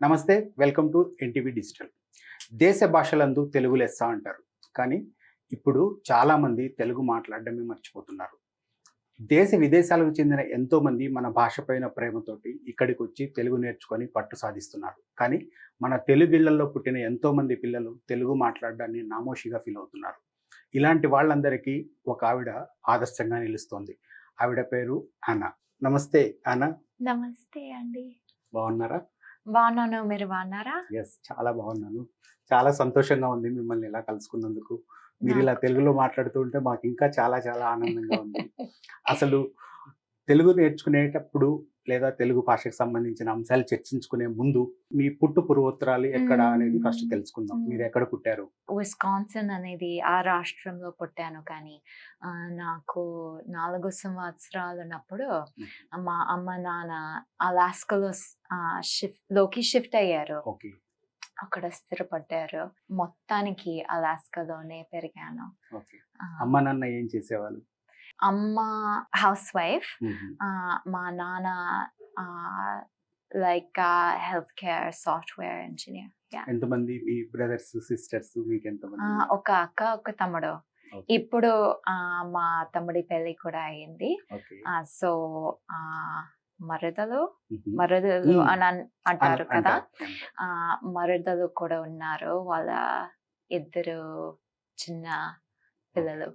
నమస్తే, welcome to NTV digital. దేశ భాషలందు తెలుగు లెస్స అంటారు. కానీ ఇప్పుడు చాలామంది తెలుగు మాట్లాడడమే మర్చిపోతున్నారు. దేశ విదేశాలకు చెందిన ఎంతోమంది మన భాష పైన ప్రేమతోటి ఇక్కడికి వచ్చి తెలుగు నేర్చుకొని పట్టు సాధిస్తున్నారు. కానీ మన తెలుగిళ్లలో పుట్టిన ఎంతోమంది పిల్లలు తెలుగు మాట్లాడడాన్ని నామోషిగా ఫీల్ అవుతున్నారు. ఇలాంటి వాళ్ళందరికీ ఒక ఆవిడ ఆదర్శంగా నిలుస్తోంది. ఆవిడ పేరు అనా. నమస్తే అనా. నమస్తే అండి. బాగున్నారా? బాగున్నాను. మీరు బాగున్నారా? ఎస్, చాలా బాగున్నాను. చాలా సంతోషంగా ఉంది మిమ్మల్ని ఇలా కలుసుకున్నందుకు. మీరు ఇలా నాకు తెలుగులో మాట్లాడుతూ ఉంటే మాకు ఇంకా చాలా చాలా ఆనందంగా ఉంది. అసలు తెలుగు నేర్చుకునేటప్పుడు లేదా తెలుగు భాషకు సంబంధించిన అంశాలు చర్చించుకునే ముందు మీ పుట్టు పూర్వోత్తరాలు ఎక్కడ అనేది ఫస్ట్ తెలుసుకుందాం. మీరు ఎక్కడ పుట్టారు? విస్కాన్సిన్ అనేది ఆ రాష్ట్రంలో పుట్టాను. కానీ నాకు 4 సంవత్సరాలు ఉన్నప్పుడు మా అమ్మ నాన్న అలాస్కాలో షిఫ్ట్ అయ్యారు. ఓకే. అక్కడ స్థిరపడ్డారు. మొత్తానికి అలాస్కాలోనే పెరిగాను. ఓకే. ఆ, అమ్మ నాన్న ఏం చేసేవాళ్ళు? అమ్మ హౌస్ వైఫ్, మా నాన్న like health care software engineer. ఎంతమంది మీ బ్రదర్స్ సిస్టర్స్? మీకు ఎంతమంది? ఒక అక్క, ఒక తమ్ముడు. ఓకే. ఇప్పుడు మా తమ్ముడి పెళ్లి కూడా అయింది. ఓకే. సో మరుదలు మ్మ్. అని అంటారు కదా. అంటారు. మరుదలు కూడా ఉన్నారు. వాళ్ళ 2 చిన్న పిల్లలు.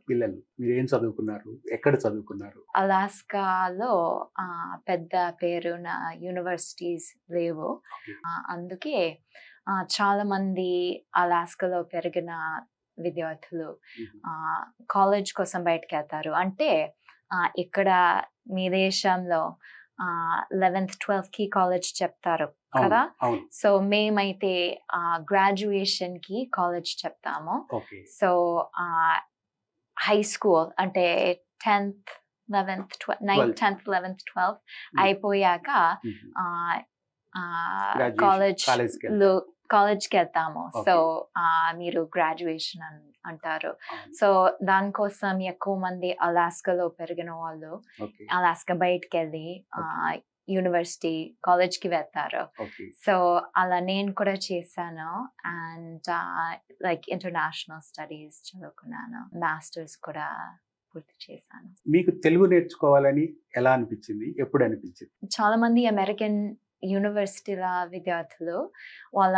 మీరు ఏం చదువుకున్నారు? ఎక్కడ చదువుకున్నారు? అలాస్కాలో పెద్ద పేరున్న యూనివర్సిటీస్ లేవు. ఓకే. అందుకే చాలా మంది అలాస్కాలో పెరిగిన విద్యార్థులు కాలేజ్ కోసం బయటకు వెళ్తారు. అంటే ఇక్కడ మీ దేశంలో 11th 12th కి కాలేజ్ చెప్తారు కదా. అవును. సో మేమైతే గ్రాడ్యుయేషన్ కి కాలేజ్ చెప్తాము. ఓకే. సో హై స్కూల్ అంటే 10th 11th 9th 10th 11th 12th అయిపోయాక కాలేజ్కి వెళ్తాము. సో మీరు గ్రాడ్యుయేషన్ అంటారు. సో దానికోసం ఎక్కువ మంది అలాస్కాలో పెరిగిన వాళ్ళు అలాస్కా బయటకు వెళ్ళి యూనివర్సిటీ కాలేజ్కి వెళ్తారు. సో అలా నేను కూడా చేశాను. అండ్ లైక్ ఇంటర్నేషనల్ స్టడీస్ చదువుకున్నాను. మాస్టర్స్ కూడా పూర్తి చేశాను. మీకు తెలుగు నేర్చుకోవాలని ఎలా అనిపించింది? ఎప్పుడు అనిపించింది? చాలా మంది అమెరికన్ యూనివర్సిటీల విద్యార్థులు వాళ్ళ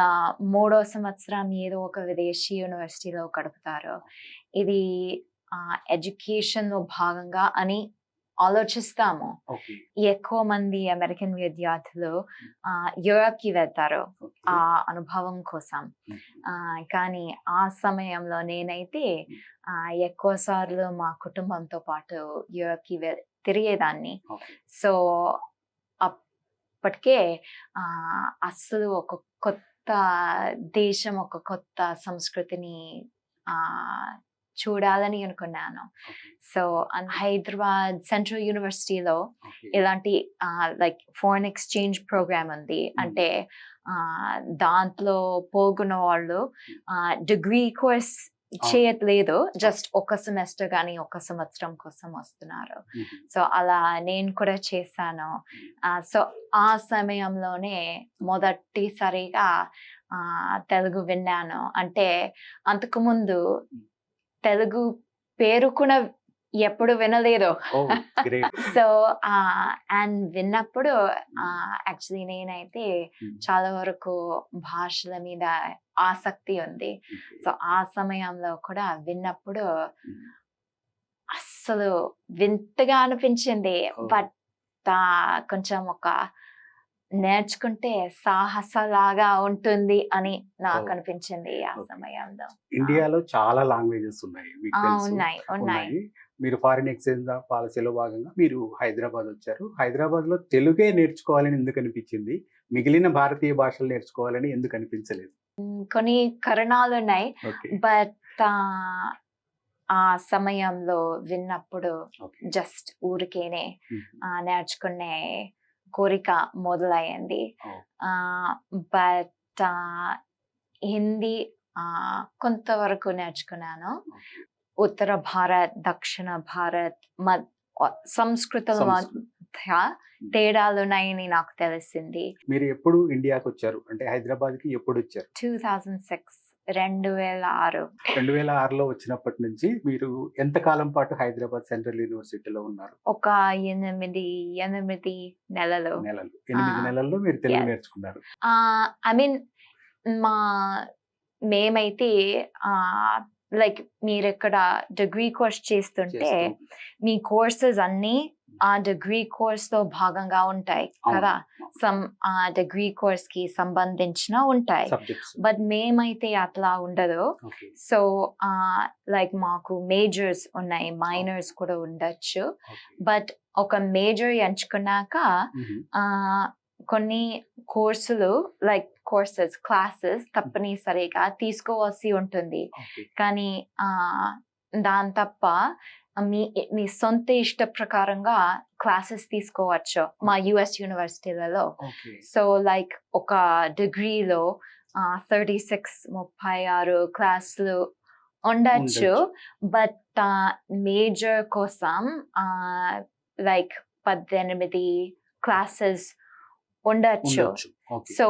3వ సంవత్సరం ఏదో ఒక విదేశీ యూనివర్సిటీలో గడుపుతారు. ఇది ఎడ్యుకేషన్లో భాగంగా అని ఆలోచిస్తాము. ఎక్కువ మంది అమెరికన్ విద్యార్థులు యూరప్కి వెళ్తారు ఆ అనుభవం కోసం. కానీ ఆ సమయంలో నేనైతే ఎక్కువ సార్లు మా కుటుంబంతో పాటు యూరప్కి తిరిగేదాన్ని. సో అప్పటికే అస్సలు ఒక కొత్త దేశం, ఒక కొత్త సంస్కృతిని చూడాలని అనుకున్నాను. సో హైదరాబాద్ సెంట్రల్ యూనివర్సిటీలో ఇలాంటి లైక్ ఫారెన్ ఎక్స్చేంజ్ ప్రోగ్రామ్ ఉంది. అంటే దాంట్లో పోగున్న వాళ్ళు డిగ్రీ కోర్స్ చేయట్లేదు, జస్ట్ ఒక సెమిస్టర్ కానీ ఒక సంవత్సరం కోసం వస్తున్నారు. సో అలా నేను కూడా చేశాను. సో ఆ సమయంలోనే మొదటిసారిగా తెలుగు విన్నాను. అంటే అంతకుముందు తెలుగు పేరు కూడా ఎప్పుడు వినలేదు. సో అండ్ విన్నప్పుడు యాక్చువల్లీ నేనైతే చాలా వరకు భాషల మీద ఆసక్తి ఉంది. సో ఆ సమయంలో కూడా విన్నప్పుడు అస్సలు వింతగా అనిపించింది. బట్ కొంచెం ఒక నేర్చుకుంటే సాహసలాగా ఉంటుంది అని నాకు అనిపించింది ఆ సమయంలో. ఇండియాలో చాలా లాంగ్వేజెస్ ఉన్నాయి, మీకు తెలుసు. ఉన్నాయి. మీరు ఫారిన్ ఎక్స్చేంజ్ పాలసీలో భాగంగా మీరు హైదరాబాద్ వచ్చారు. హైదరాబాద్ లో తెలుగే నేర్చుకోవాలని ఎందుకు అనిపించింది? మిగిలిన భారతీయ భాషలు నేర్చుకోవాలని ఎందుకు అనిపించలేదు? కొన్ని కారణాలు ఉన్నాయి. బట్ ఆ సమయంలో విన్నప్పుడు జస్ట్ ఊరికేనే నేర్చుకునే కోరిక మొదలయ్యింది. బట్ హిందీ కొంతవరకు నేర్చుకున్నాను. ఉత్తర భారత్, దక్షిణ భారత్ సంస్కృతంలో మధ్య తేడాలు ఉన్నాయని నాకు తెలిసింది. మీరు ఎప్పుడు ఇండియాకి వచ్చారు, అంటే హైదరాబాద్ కి ఎప్పుడు వచ్చారు? 2006 2006 2006లో వచ్చినప్పటి నుంచి మీరు ఎంత కాలం పాటు హైదరాబాద్ సెంట్రల్ యూనివర్సిటీలో ఉన్నారు? ఒక 8 నెలలు. నెలలు. 8 నెలల్లో మీరు తెలుగు Yes. నేర్చుకున్నారు. ఐ మీన్ మా మేమైతే లైక్ మీరు ఇక్కడ డిగ్రీ కోర్స్ చేస్తుంటే మీ కోర్సెస్ అన్నీ ఆ డిగ్రీ కోర్స్ తో భాగంగా ఉంటాయి కదా. సమ్ డిగ్రీ కోర్స్ కి సంబంధించిన ఉంటాయి. బట్ మేమైతే అట్లా ఉండదు. సో లైక్ మాకు మేజర్స్ ఉన్నాయి, మైనర్స్ కూడా ఉండొచ్చు. బట్ ఒక మేజర్ ఎంచుకున్నాక కొన్ని కోర్సులు లైక్ క్లాసెస్ తప్పనిసరిగా తీసుకోవాల్సి ఉంటుంది. కానీ దాని తప్ప మీ సొంత ఇష్ట ప్రకారంగా క్లాసెస్ తీసుకోవచ్చు మా యుఎస్ యూనివర్సిటీలలో. సో లైక్ ఒక డిగ్రీలో 36 క్లాసులు ఉండొచ్చు. బట్ మేజర్ కోసం లైక్ 18 క్లాసెస్ ఉండొచ్చు. సో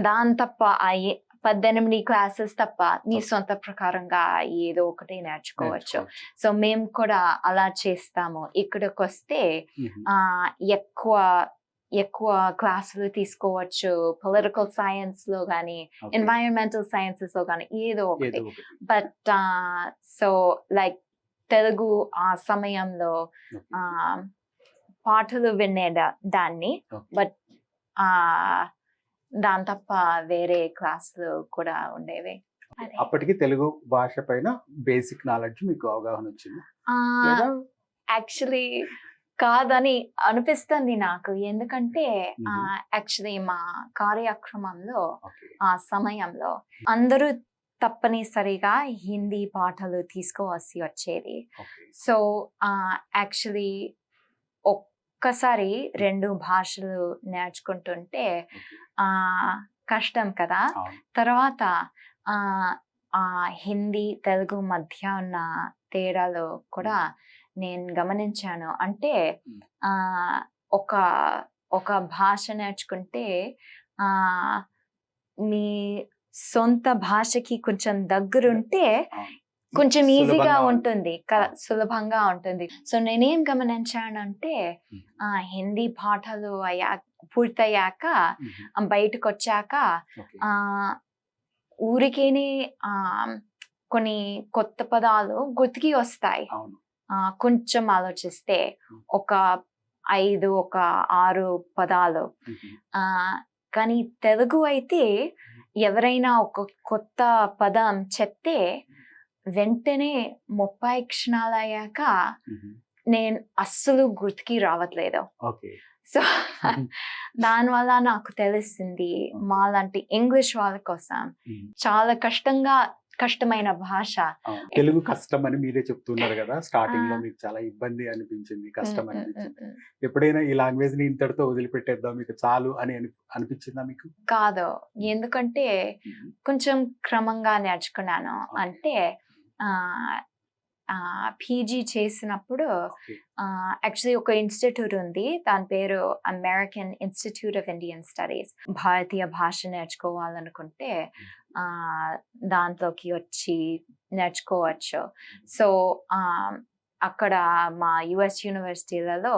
దాని తప్ప 18 క్లాసెస్ తప్ప మీ సొంత ప్రకారంగా ఏదో ఒకటి నేర్చుకోవచ్చు. సో మేము కూడా అలా చేస్తాము. ఇక్కడికి వస్తే ఎక్కువ క్లాసులు తీసుకోవచ్చు. పొలిటికల్ సైన్స్ లో కానీ, ఎన్వైరన్మెంటల్ సైన్సెస్ లో కానీ ఏదో ఒకటి. బట్ సో లైక్ తెలుగు ఆ సమయంలో పాటలు వినే దాన్ని. బట్ దాని తప్ప వేరే క్లాసులు కూడా ఉండేవి. అప్పటికి తెలుగు భాష పైన బేసిక్ నాలెడ్జ్ మీకు అవగాహన వచ్చింది? యాక్చువల్లీ కాదని అనిపిస్తుంది నాకు. ఎందుకంటే యాక్చువల్లీ మా కార్యక్రమంలో ఆ సమయంలో అందరూ తప్పనిసరిగా హిందీ పాటలు తీసుకోవాల్సి వచ్చేది. సో యాక్చువల్లీ ఒక్కసారి 2 భాషలు నేర్చుకుంటుంటే కష్టం కదా. తర్వాత హిందీ తెలుగు మధ్య ఉన్న తేడాలు కూడా నేను గమనించాను. అంటే ఒక భాష నేర్చుకుంటే మీ సొంత భాషకి కొంచెం దగ్గరుంటే కొంచెం ఈజీగా ఉంటుంది, సులభంగా ఉంటుంది. సో నేనేం గమనించానంటే హిందీ పాటలు పూర్తయ్యాక బయటకు వచ్చాక ఊరికేనే కొన్ని కొత్త పదాలు గుర్తుకి వస్తాయి. కొంచెం ఆలోచిస్తే ఒక 6 పదాలు. కానీ తెలుగు అయితే ఎవరైనా ఒక కొత్త పదం చెప్తే వెంటనే 30 క్షణాలు అయ్యాక నేను అస్సలు గుర్తుకి రావట్లేదు. సో దానివల్ల నాకు తెలిసింది మాలాంటి ఇంగ్లీష్ వాళ్ళ కోసం చాలా కష్టమైన భాష. తెలుగు కష్టం అని మీరే చెప్తున్నారు కదా. స్టార్టింగ్ లో మీకు చాలా ఇబ్బంది అనిపించింది, కష్టం అనిపించింది. ఎప్పుడైనా ఈ లాంగ్వేజ్ ని ఇంతటితో వదిలిపెట్టేద్దాం మీకు చాలు అని అనిపించిందా మీకు? కాదు, ఎందుకంటే కొంచెం క్రమంగా నేర్చుకున్నాను. అంటే పీజీ చేసినప్పుడు యాక్చువల్లీ ఒక ఇన్స్టిట్యూట్ ఉంది, దాని పేరు American Institute of Indian Studies. భారతీయ భాష నేర్చుకోవాలనుకుంటే దాంట్లోకి వచ్చి నేర్చుకోవచ్చు. సో అక్కడ మా యుఎస్ యూనివర్సిటీలలో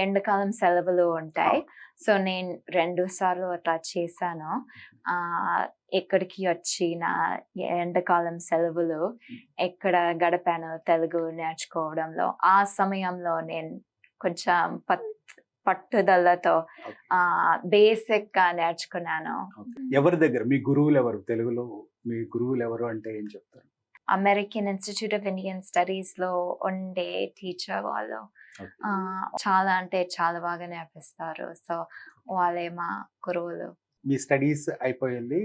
ఎండాకాలం సెలవులు ఉంటాయి. సో నేను 2 సార్లు అట్లా చేశాను. ఎక్కడికి వచ్చి నా ఎండాకాలం సెలవులు ఎక్కడ గడిపాను తెలుగు నేర్చుకోవడంలో. ఆ సమయంలో నేను కొంచెం పట్టుదలతో బేసిక్ గా నేర్చుకున్నాను. ఎవరి దగ్గర మీ గురువులు ఎవరు? తెలుగులో మీ గురువులు ఎవరు అంటే ఏం చెప్తారు? American Institute of Indian studies లో ఉండే టీచర్ వాళ్ళు చాలా అంటే చాలా బాగా నేర్పిస్తారు. సో వాళ్ళే మా గురువులు. మీ స్టడీస్ అయిపోయింది,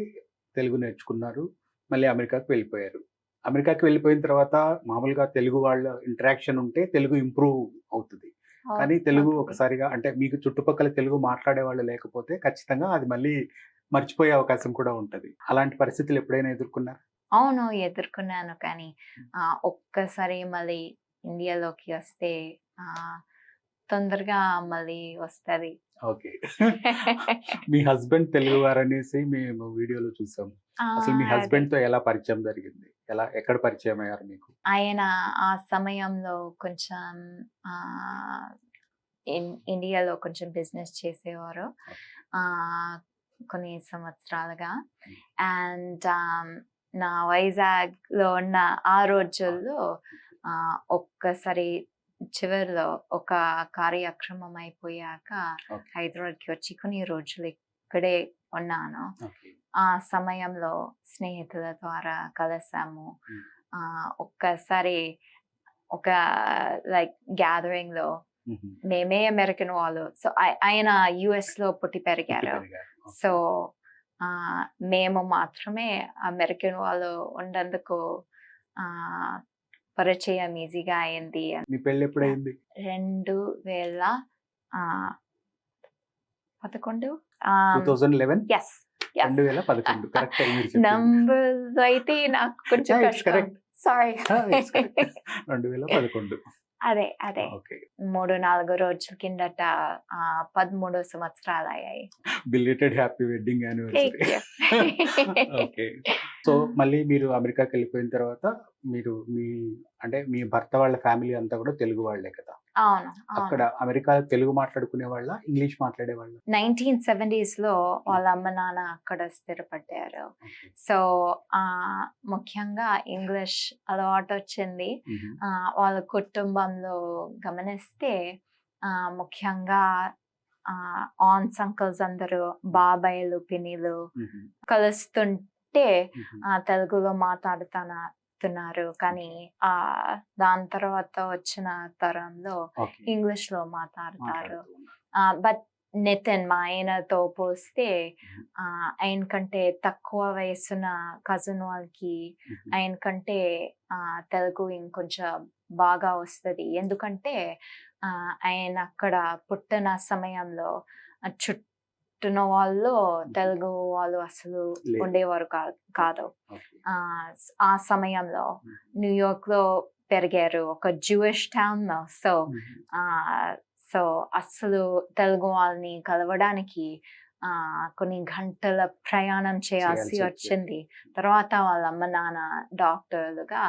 తెలుగు నేర్చుకున్నారు, మళ్ళీ అమెరికాకి వెళ్ళిపోయారు. అమెరికాకి వెళ్ళిపోయిన తర్వాత మామూలుగా తెలుగు వాళ్ళ ఇంటరాక్షన్ ఉంటే తెలుగు ఇంప్రూవ్ అవుతుంది. కానీ తెలుగు ఒకసారిగా అంటే మీకు చుట్టుపక్కల తెలుగు మాట్లాడే వాళ్ళు లేకపోతే ఖచ్చితంగా అది మళ్ళీ మర్చిపోయే అవకాశం కూడా ఉంటది. అలాంటి పరిస్థితులు ఎప్పుడైనా ఎదుర్కొన్నారా? అవును, ఎదుర్కొన్నాను. కానీ ఒక్కసారి మళ్ళీ ఇండియాలోకి వస్తే తొందరగా మళ్ళీ వస్తది. ఓకే. మీ హస్బెండ్ తెలుగువారు అనేసి మేము వీడియోలో చూసాం. అసలు మీ అదే. హస్బెండ్ తో ఎలా పరిచయం జరిగింది? ఎక్కడ పరిచయం అయ్యారు మీకు? ఆయన ఆ సమయంలో కొంచెం ఇండియాలో కొంచెం బిజినెస్ చేసేవారు కొన్ని సంవత్సరాలుగా. అండ్ నా వైజాగ్లో ఉన్న ఆ రోజుల్లో ఒక్కసారి చివరిలో ఒక కార్యక్రమం అయిపోయాక ఓకే. హైదరాబాద్కి వచ్చి కొన్ని రోజులు ఇక్కడే ఉన్నాను. ఓకే. ఆ సమయంలో స్నేహితుల ద్వారా కలిసాము. Hmm. ఒక్కసారి ఒక లైక్ గ్యాదరింగ్ లో Mhm. మేమే అమెరికన్ వాళ్ళు. సో ఆయన యుఎస్ లో పుట్టి పెరిగారు. పెరిగారు. ఓకే. సో మేము మాత్రమే అమెరికన్ వాళ్ళు ఉన్నందుకు ఆ, పరిచయం ఈజీగా అయింది. మీ పెళ్ళి ఎప్పుడైంది? 2011 2011? ఎస్ 2011 కరెక్ట్ మీరు చెప్పింది. నంబర్స్ అయితే నాకు కొంచెం Yeah, it's కష్టం. correct. సారీ. It's correct. 2011. అదే ఓకే. 3-4 రోజుల కిందట 13 సంవత్సరాలు అయ్యాయి. Belated happy wedding anniversary. Thank you. Okay. So మళ్ళీ మీరు అమెరికాకి వెళ్ళిపోయిన తర్వాత మీరు మీ భర్త వాళ్ళ ఫ్యామిలీ అంతా కూడా తెలుగు వాళ్ళే కదా? అవును. అక్కడ అమెరికాలో తెలుగు మాట్లాడుకునే వాళ్ళ, ఇంగ్లీష్ మాట్లాడే వాళ్ళ? 1970s లో వాళ్ళ అమ్మ నాన్న అక్కడ స్థిరపడ్డారు. సో ముఖ్యంగా ఇంగ్లీష్ అలవాటు వచ్చింది. వాళ్ళ కుటుంబంలో గమనిస్తే ముఖ్యంగా ఆన్స్ అంకల్స్ అందరూ బాబాయ్లు పిన్నిలు కలుస్తుంటే తెలుగులో మాట్లాడుతున్నారు. కానీ దాని తర్వాత వచ్చిన తరంలో ఇంగ్లీష్ లో మాట్లాడతారు. బట్ నితిన్ మా ఆయనతో పోస్తే ఆయన కంటే తక్కువ వయసున్న కజిన్ వాళ్ళకి ఆయన కంటే తెలుగు ఇంకొంచెం బాగా వస్తుంది. ఎందుకంటే ఆయన అక్కడ పుట్టిన సమయంలో చుట్టిన వాళ్ళు తెలుగు వాళ్ళు అసలు ఉండేవారు కాదు. ఆ సమయంలో న్యూయార్క్ లో పెరిగారు, ఒక జూయిష్ టౌన్ లో. సో అస్సలు తెలుగు వాళ్ళని కలవడానికి కొన్ని గంటల ప్రయాణం చేయాల్సి వచ్చింది. తర్వాత వాళ్ళ అమ్మ నాన్న డాక్టర్లుగా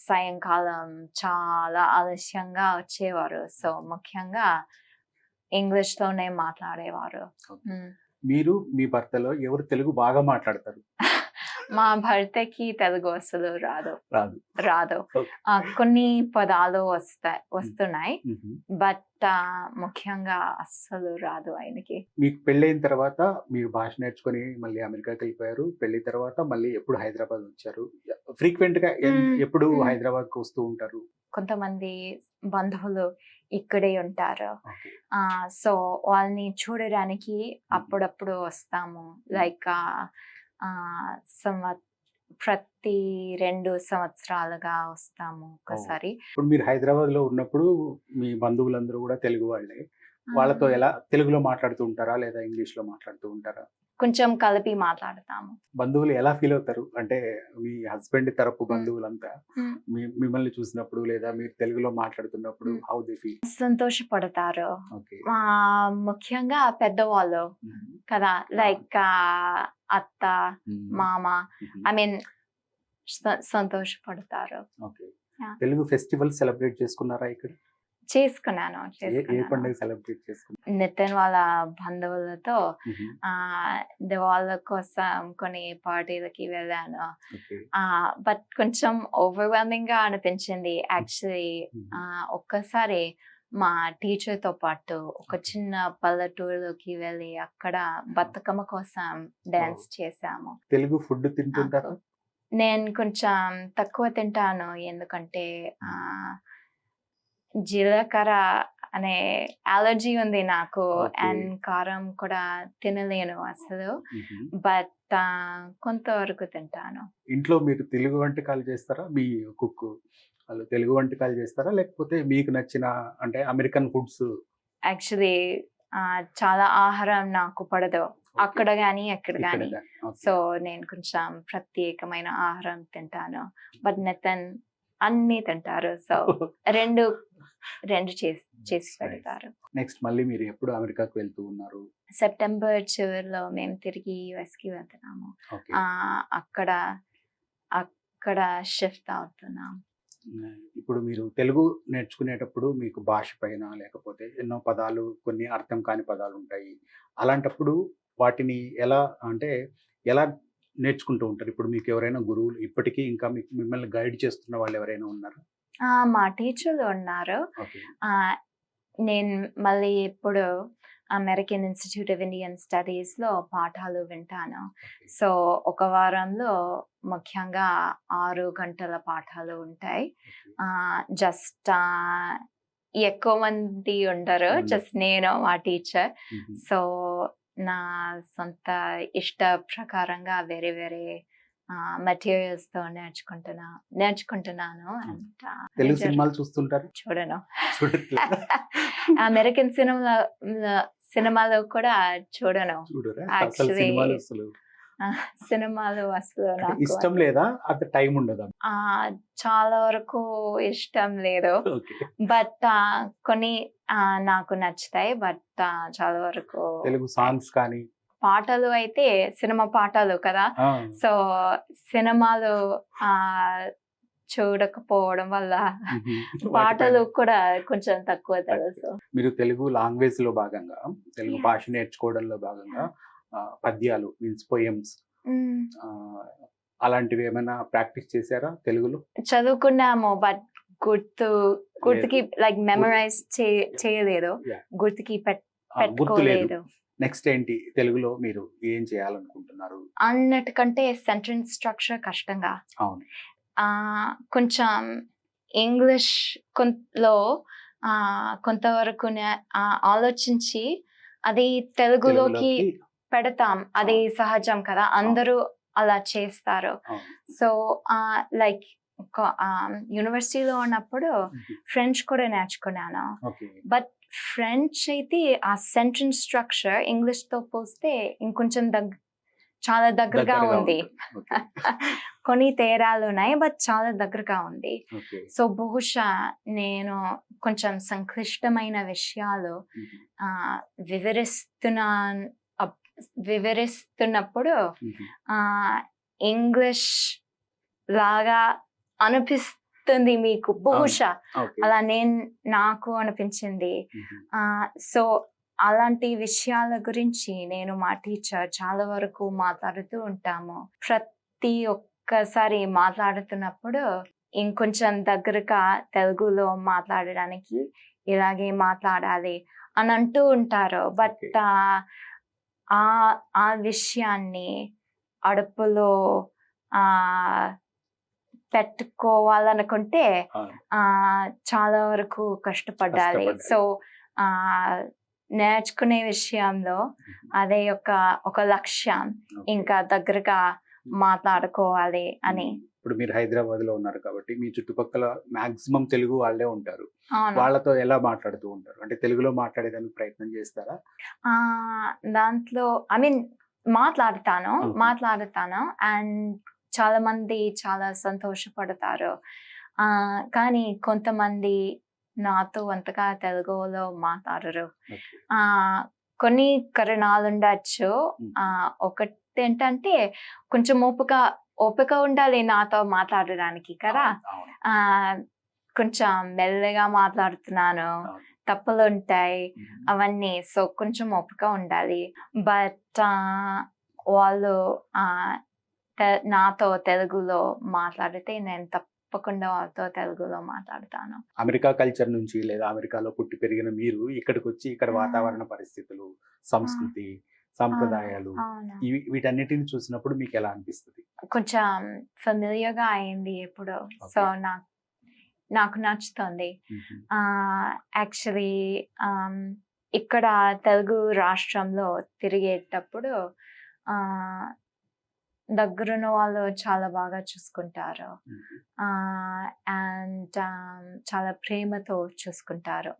సాయంకాలం చాలా ఆలస్యంగా వచ్చేవారు. సో ముఖ్యంగా ఇంగ్లీష్ లోనే మాట్లాడేవారు. మీరు మీ భర్తలో ఎవరు తెలుగు బాగా మాట్లాడతారు? మా భర్తకి తెలుగు అసలు రాదు. కొన్ని పదాలు వస్తున్నాయి, బట్ ముఖ్యంగా అస్సలు రాదు ఆయనకి. మీకు పెళ్ళైన తర్వాత మీరు భాష నేర్చుకుని మళ్ళీ అమెరికాకి వెళ్ళిపోయారు. పెళ్లి తర్వాత మళ్ళీ ఎప్పుడు హైదరాబాద్ వచ్చారు? ఫ్రీక్వెంట్ గా ఎప్పుడు హైదరాబాద్ కు వస్తూ ఉంటారు? కొంతమంది బంధువులు ఇక్కడే ఉంటారు. సో వాళ్ళని చూడడానికి అప్పుడప్పుడు వస్తాము. లైక్ ప్రతి 2 సంవత్సరాలుగా వస్తాము ఒకసారి. ఇప్పుడు మీరు హైదరాబాద్ లో ఉన్నప్పుడు మీ బంధువులందరూ కూడా తెలుగు వాళ్ళే. వాళ్ళతో ఎలా తెలుగులో మాట్లాడుతూ ఉంటారా లేదా ఇంగ్లీష్ లో మాట్లాడుతూ ఉంటారా? కొంచెం కలిపి మాట్లాడతాము. బంధువులు ఎలా ఫీల్ అవుతారు? అంటే మీ హస్బెండ్ తరపు బంధువులంతా మిమ్మల్ని చూసినప్పుడు లేదా మీరు తెలుగులో మాట్లాడుతున్నప్పుడు హౌ దే ఫీల్? సంతోషపడతారు. ముఖ్యంగా పెద్దవాళ్ళు కదా, లైక్ అత్త మామ, ఐ మీన్ సంతోషపడతారు. తెలుగు ఫెస్టివల్ సెలబ్రేట్ చేసుకున్నారా ఇక్కడ? చేసుకున్నాను. ఏ పండుగ సెలబ్రేట్ చేసుకున్నారు? నితిన్ వాళ్ళ బంధువులతో వాళ్ళ కోసం కొన్ని పార్టీలకి వెళ్ళాను. బట్ కొంచెం ఓవర్వెల్మింగ్ గా అనిపించింది యాక్చువల్లీ. ఒక్కసారి మా టీచర్ తో పాటు ఒక చిన్న పల్లెటూరులోకి వెళ్ళి అక్కడ బతుకమ్మ కోసం డాన్స్ చేసాము. తెలుగు ఫుడ్ తింటుంటారు? నేను కొంచెం తక్కువ తింటాను, ఎందుకంటే జీలకర్ర అనే అలర్జీ ఉంది నాకు. అండ్ కారం కూడా తినలేను అసలు. బట్ కొంతవరకు తింటాను. ఇంట్లో మీరు తెలుగు వంటకాలు చేస్తారా? మీ కుక్ వాళ్ళు తెలుగు వంటకాలు చేస్తారా, లేకపోతే మీకు నచ్చిన అంటే అమెరికన్ ఫుడ్స్? యాక్చువల్లీ చాలా ఆహారం నాకు పడదు అక్కడ గానీ ఎక్కడ గానీ. సో నేను కొంచెం ప్రత్యేకమైన ఆహారం తింటాను. బట్ నితిన్ అన్ని తింటారు. సో 2 రెండు చేసి పెడతారు. నెక్స్ట్ మళ్ళీ మీరు ఎప్పుడు అమెరికాకు వెళ్తూ ఉన్నారు? సెప్టెంబర్ చివరిలో మేము తిరిగి యుఎస్కి వెళ్తున్నాము. ఓకే. అక్కడ అక్కడ షిఫ్ట్ అవుతున్నాం. ఇప్పుడు మీరు తెలుగు నేర్చుకునేటప్పుడు మీకు భాష పైన లేకపోతే ఎన్నో పదాలు, కొన్ని అర్థం కాని పదాలు ఉంటాయి. అలాంటప్పుడు వాటిని ఎలా నేర్చుకుంటూ ఉంటారు? ఇప్పుడు మీకు ఎవరైనా గురువులు ఇప్పటికీ ఇంకా మిమ్మల్ని గైడ్ చేస్తున్న వాళ్ళు ఎవరైనా ఉన్నారా? మా టీచర్లు ఉన్నారు. ఓకే. నేను మళ్ళీ ఇప్పుడు అమెరికన్ ఇన్స్టిట్యూట్ ఆఫ్ ఇండియన్ స్టడీస్లో పాఠాలు వింటాను. సో ఒక వారంలో ముఖ్యంగా 6 గంటల పాఠాలు ఉంటాయి. జస్ట్ ఎక్కువ మంది ఉండరు, జస్ట్ నేను మా టీచర్. సో నా సొంత ఇష్ట ప్రకారంగా వేరే వేరే మెటీరియల్స్ తో నేర్చుకుంటున్నాను. తెలుగు సినిమాలు చూస్తుంటారు? చూడను. చూడట్లేదా? అమెరికన్ సినిమాలు కూడా చూడను. చూడరా? అసలు Actually, సినిమాలు అసలు సినిమాలు అసలు నాకు ఇష్టం లేదా? అంత టైం ఉండదా? చాలా వరకు ఇష్టం లేదు. ఓకే. బట్ కొన్ని నాకు నచ్చుతాయి. బట్ చాలా వరకు తెలుగు సాంగ్స్ కానీ పాటలు అయితే సినిమా పాటలు కదా, సో సినిమాలు చూడకపోవడం వల్ల పాటలు కూడా కొంచెం తక్కువ తెలుసు. మీరు తెలుగు లాంగ్వేజ్ లో భాగంగా, తెలుగు Yes. భాష నేర్చుకోవడంలో భాగంగా పద్యాలు మీన్స్ పోయమ్స్ అలాంటివి ఏమైనా ప్రాక్టీస్ చేశారా తెలుగులో? చదువుకున్నాము, బట్ గుర్తుకి లైక్ మెమరైజ్ చేయలేదు, Yeah. గుర్తుకి గుర్తులేదు. పెట్టుకోలేదు. నెక్స్ట్ ఏంటి తెలుగులో మీరు ఏం చేయాలనుకుంటున్నారు? అన్నట్టుకంటే సెంటెన్స్ స్ట్రక్చర్ కష్టంగా, అవును. కొంచెం ఇంగ్లీష్ లో కొంతవరకు ఆలోచించి అది తెలుగులోకి పెడతాం. అది సహజం కదా, అందరూ అలా చేస్తారు. సో లైక్ యూనివర్సిటీలో ఉన్నప్పుడు ఫ్రెంచ్ కూడా నేర్చుకున్నాను. బట్ ఫ్రెంచ్ అయితే ఆ సెంటెన్స్ స్ట్రక్చర్ ఇంగ్లీష్ తో పోస్తే ఇంకొంచెం చాలా దగ్గరగా ఉంది. కొన్ని తేడాలు ఉన్నాయి, బట్ చాలా దగ్గరగా ఉంది. సో బహుశా నేను కొంచెం సంక్లిష్టమైన విషయాలు వివరిస్తున్నప్పుడు ఇంగ్లీష్ లాగా అనిపిస్తుంది మీకు, బహుశా అలా నాకు అనిపించింది. సో అలాంటి విషయాల గురించి నేను మా టీచర్ చాలా వరకు మాట్లాడుతూ ఉంటాము. ప్రతి ఒక్కసారి మాట్లాడుతున్నప్పుడు ఇంకొంచెం దగ్గరగా తెలుగులో మాట్లాడడానికి ఇలాగే మాట్లాడాలి అని అంటూ ఉంటారు. బట్ ఆ విషయాన్ని అడుపులో పెట్టుకోవాలనుకుంటే చాలా వరకు కష్టపడాలి. సో నేర్చుకునే విషయంలో అదే ఒక లక్ష్యం, ఇంకా దగ్గరగా మాట్లాడుకోవాలి అని. ఇప్పుడు మీరు హైదరాబాద్ లో ఉన్నారు కాబట్టి మీ చుట్టుపక్కల మాక్సిమం తెలుగు వాళ్ళే ఉంటారు. వాళ్ళతో ఎలా మాట్లాడుతూ ఉంటారు? అంటే తెలుగులో మాట్లాడేదానికి ప్రయత్నం చేస్తారా? దాంట్లో మాట్లాడుతాను అండ్ చాలా మంది చాలా సంతోషపడతారు. కానీ కొంతమంది నాతో అంతగా తెలుగులో మాట్లాడరు. కొన్ని కారణాలు ఉండొచ్చు. ఒకటి ఏంటంటే కొంచెం ఓపిక ఉండాలి నాతో మాట్లాడడానికి కదా. కొంచెం మెల్లగా మాట్లాడుతున్నాను, తప్పులు ఉంటాయి అవన్నీ. సో కొంచెం ఓపిక ఉండాలి. బట్ వాళ్ళు నాతో తెలుగులో మాట్లాడితే నేను తప్పకుండా వాళ్ళతో తెలుగులో మాట్లాడతాను. అమెరికా కల్చర్ నుంచి లేదా అమెరికాలో పుట్టి పెరిగిన మీరు ఇక్కడికి వచ్చి ఇక్కడ వాతావరణ పరిస్థితులు, సంస్కృతి, సంప్రదాయాలు వీటన్నిటిని చూసినప్పుడు మీకు ఎలా అనిపిస్తుంది? కొంచెం ఫెమిలియర్ గా అయింది ఇప్పుడు. సో నాకు నచ్చుతుంది. యాక్చువల్లీ ఇక్కడ తెలుగు రాష్ట్రంలో తిరిగేటప్పుడు దగ్గరున్న వాళ్ళు చాలా బాగా చూసుకుంటారు అండ్ చాలా ప్రేమతో చూసుకుంటారు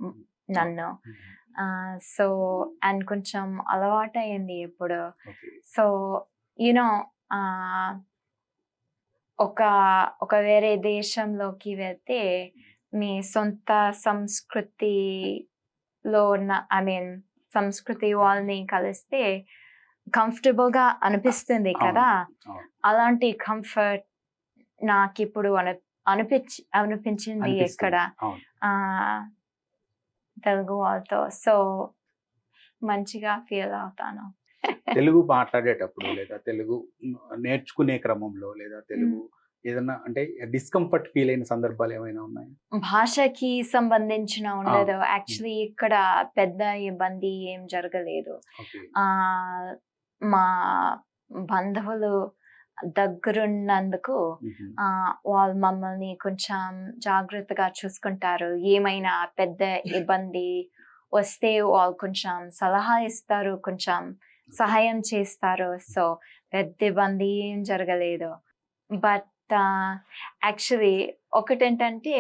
నన్ను. సో అండ్ కొంచెం అలవాటు అయింది ఇప్పుడు. సో యూనో ఒక వేరే దేశంలోకి వెళ్తే మీ సొంత సంస్కృతిలో ఉన్న సంస్కృతి వాళ్ళని కలిస్తే కంఫర్టబుల్ గా అనిపిస్తుంది కదా. అవును. అలాంటి కంఫర్ట్ నాకు ఇప్పుడు అనిపించింది ఎక్కడ అవును. తెలుగు వాళ్ళతో. సో మంచిగా ఫీల్ అవుతాను. తెలుగు మాట్లాడేటప్పుడు లేదా తెలుగు నేర్చుకునే క్రమంలో లేదా తెలుగు ఏదన్నా అంటే డిస్కంఫర్ట్ ఫీల్ అయిన సందర్భాలు ఏమైనా ఉన్నాయి? భాషకి సంబంధించిన ఉండదు. యాక్చువల్లీ ఇక్కడ పెద్ద ఇబ్బంది ఏం జరగలేదు. ఆ మా బంధువులు దగ్గరున్నందుకు వాళ్ళు మమ్మల్ని కొంచెం జాగ్రత్తగా చూసుకుంటారు. ఏమైనా పెద్ద ఇబ్బంది వస్తే వాళ్ళు కొంచెం సలహా ఇస్తారు, కొంచెం సహాయం చేస్తారు. సో పెద్ద ఇబ్బంది ఏం జరగలేదు. బట్ యాక్చువల్లీ ఒకటేంటంటే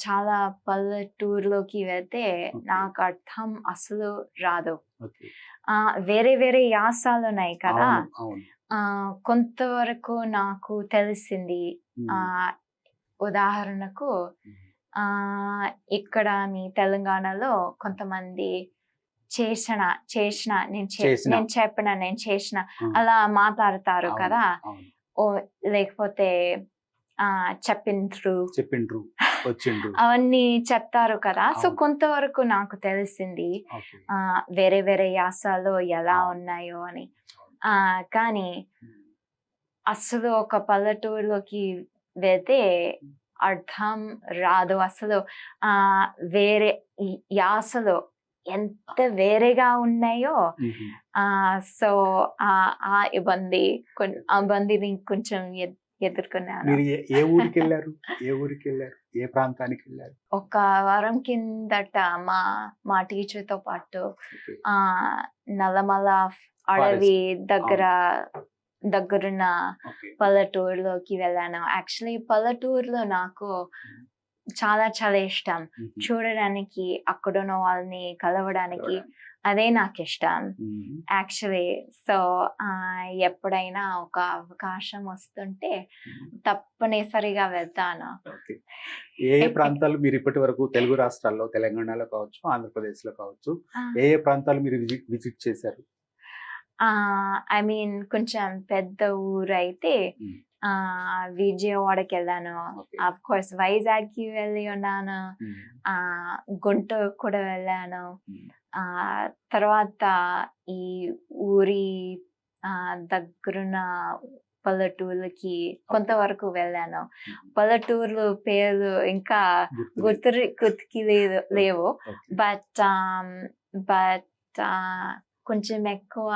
చాలా పల్లెటూరులోకి వెళ్తే నాకు అర్థం అసలు రాదు. వేరే వేరే యాసలు ఉన్నాయి కదా. కొంతవరకు నాకు తెలిసింది. ఉదాహరణకు ఇక్కడ మీ తెలంగాణలో కొంతమంది నేను చేసిన అలా మాట్లాడతారు కదా. లేకపోతే చెప్పిండ్రు అవన్నీ చెప్తారు కదా. సో కొంతవరకు నాకు తెలిసింది వేరే వేరే యాసలో ఎలా ఉన్నాయో అని. కానీ అసలు ఒక పల్లెటూరులోకి వెళ్తే అర్థం రాదు. అసలు వేరే యాసలో ఎంత వేరేగా ఉన్నాయో. సో ఆ ఇబ్బందిని కొంచెం ఎదుర్కొన్నాను. ఏ ఊరికి వెళ్ళారు? ఏ ప్రాంతానికి వెళ్ళారు? ఒక వారం కిందట మా టీచర్ తో పాటు నల్లమల అడవి దగ్గరున్న పల్లెటూరులోకి వెళ్ళాను. యాక్చువల్లీ పల్లెటూరులో నాకు చాలా చాలా ఇష్టం. చూడడానికి, అక్కడున్న వాళ్ళని కలవడానికి అదే నాకు ఇష్టం యాక్చువల్లీ. సో ఎప్పుడైనా ఒక అవకాశం వస్తుంటే తప్పనిసరిగా వెళ్తాను. ఏ ప్రాంతాలు మీరు ఇప్పటి వరకు తెలుగు రాష్ట్రాల్లో, తెలంగాణలో కావచ్చు, ఆంధ్రప్రదేశ్ లో కావచ్చు, ఏ ప్రాంతాలు మీరు విజిట్ చేశారు? కొంచెం పెద్ద ఊరు అయితే విజయవాడకి వెళ్ళాను. ఆఫ్ కోర్స్ వైజాగ్ కి వెళ్ళి ఉన్నాను. గుంటూరు కూడా వెళ్ళాను. తర్వాత ఈ ఊరి దగ్గరున్న పల్లెటూర్లకి కొంతవరకు వెళ్ళాను. పల్లెటూర్లు పేర్లు ఇంకా గుర్తుకి లేవు. బట్ కొంచెం ఎక్కువ